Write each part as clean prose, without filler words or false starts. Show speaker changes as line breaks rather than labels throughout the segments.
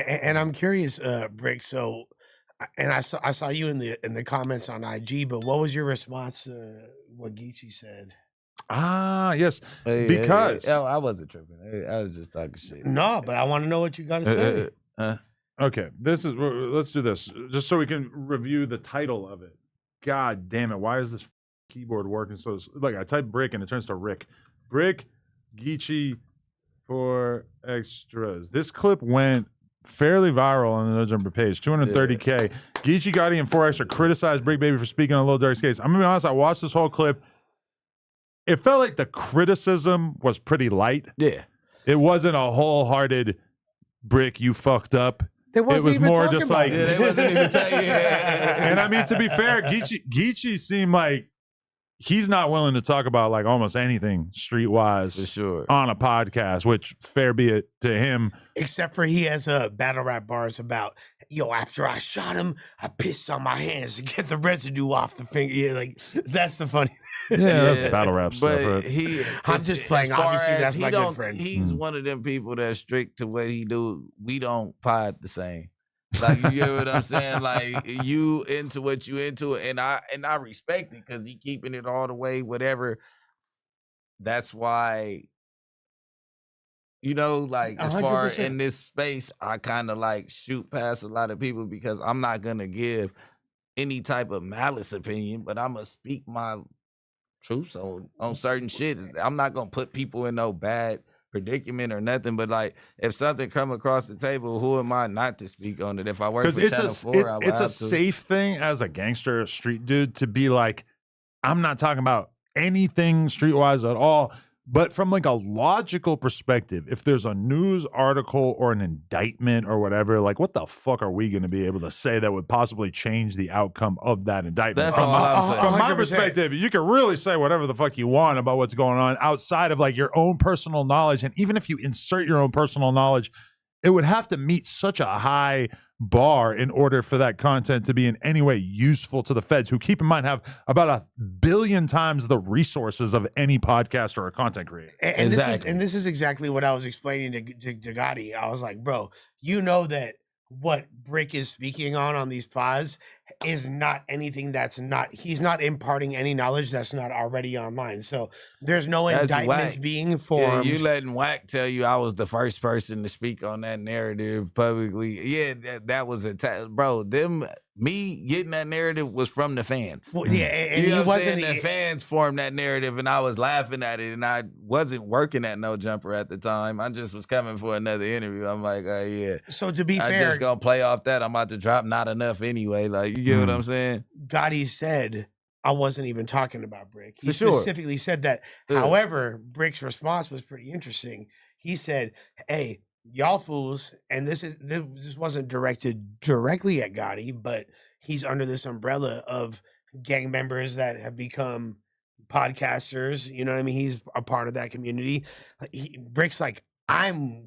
And I'm curious, Brick. So, and I saw you in the comments on IG, but what was your response to what Geechi said?
Yes,
Hey,
because
I wasn't tripping. I was just talking shit.
No, but I want to know what you got to say.
okay, let's do this just so we can review the title of it. God damn it! Why is this keyboard working so? Like I type Bricc and it turns to Rick. Bricc, Geechi for extras. This clip went fairly viral on the No Jumper page. 230K. Geechi, Gotti, and 4 Extra criticized Bricc Baby for speaking on Lil Durk's case. I'm gonna be honest. I watched this whole clip. It felt like the criticism was pretty light.
Yeah.
It wasn't a wholehearted Bricc, you fucked up. It was more just like,
they wasn't even telling you.
and I mean, to be fair, Geechi seemed like he's not willing to talk about like almost anything streetwise
For sure.
on a podcast, which fair be it to him.
Except for he has battle rap bars about, yo, after I shot him, I pissed on my hands to get the residue off the finger. Yeah, like that's the funny.
Yeah, that's battle rap
But
stuff. Right?
I'm just playing. Obviously, that's my good friend.
He's one of them people that's strict to what he do. We don't pod the same. Like, you get what I'm saying? Like, you into what you into, and I respect it because he keeping it all the way, whatever. That's why, like, as far
100%.
in this space, I kind of like shoot past a lot of people because I'm not gonna give any type of malice opinion, but I'm gonna speak my truth on certain shit. I'm not gonna put people in no bad predicament or nothing, but like if something come across the table, who am I not to speak on it? If I work for Channel 4, I would
it's a
have to.
safe thing as a gangster street dude to be like, I'm not talking about anything streetwise at all. But from like a logical perspective, if there's a news article or an indictment or whatever, like what the fuck are we going to be able to say that would possibly change the outcome of that indictment?
That's all I'm saying.
From my
100%.
perspective, you can really say whatever the fuck you want about what's going on outside of like your own personal knowledge. And even if you insert your own personal knowledge, it would have to meet such a high bar in order for that content to be in any way useful to the feds, who, keep in mind, have about 1 billion times the resources of any podcaster or content creator.
And this is exactly what I was explaining to Gotti. I was like, bro, you know that what Bricc is speaking on these pods is not anything he's not imparting any knowledge that's not already online. So there's no indictments being formed.
Yeah, you letting Whack tell you I was the first person to speak on that narrative publicly. Yeah, that was bro. Me getting that narrative was from the fans.
Well, yeah, and
you know
he
what I'm
wasn't.
saying? The fans formed that narrative, and I was laughing at it, and I wasn't working at No Jumper at the time. I just was coming for another interview. I'm like, oh yeah.
So to be
I
fair,
just gonna play off that. I'm about to drop not enough anyway. Like, you get what I'm saying?
Gotti said, I wasn't even talking about Bricc. He
For sure.
specifically said that.
Yeah.
However, Brick's response was pretty interesting. He said, hey, y'all fools, and this wasn't directed directly at Gotti, but he's under this umbrella of gang members that have become podcasters. You know what I mean? He's a part of that community. Brick's like, I'm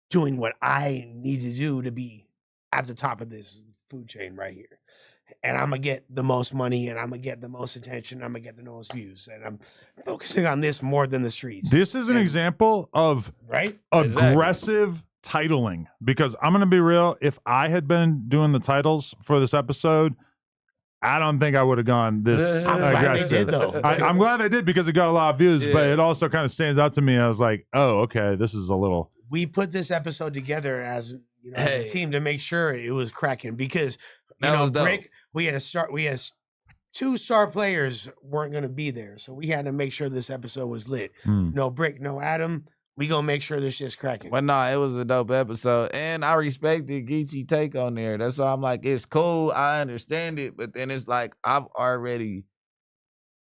doing what I need to do to be at the top of this food chain right here. And I'm going to get the most money, and I'm going to get the most attention. I'm going to get the most views. And I'm focusing on this more than the streets.
This is an example of aggressive titling, because I'm going to be real. If I had been doing the titles for this episode, I don't think I would have gone this aggressive. I'm glad they did, because it got a lot of views, but it also kind of stands out to me. I was like, oh, okay, this is a little.
We put this episode together as as a team to make sure it was cracking, because Bricc, we had 2 star players weren't going to be there, so we had to make sure this episode was lit. No Bricc, no Adam. We gonna make sure this shit's cracking.
But no, it was a dope episode, and I respected Geechi take on there. That's why I'm like, it's cool, I understand it, but then it's like I've already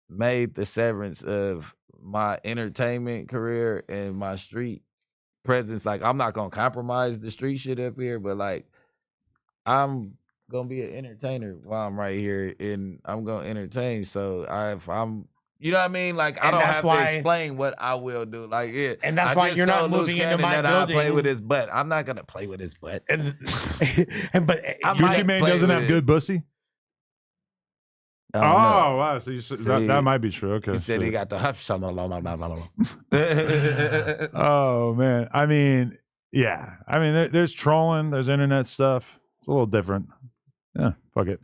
made the severance of my entertainment career and my street presence. Like, I'm not gonna compromise the street shit up here, but like, I'm gonna be an entertainer while I'm right here, and I'm gonna entertain. So if I'm, you know what I mean? Like, I don't have to explain what I will do. Like, yeah.
And that's why you're not moving into my building.
I play with his butt. I'm not gonna play with his butt.
But
Gucci Mane doesn't have good pussy. Oh wow! So you that might be true. Okay.
He said he got the huff.
Oh man, I mean, Yeah, I mean, there's trolling, there's internet stuff. It's a little different. Yeah, fuck it.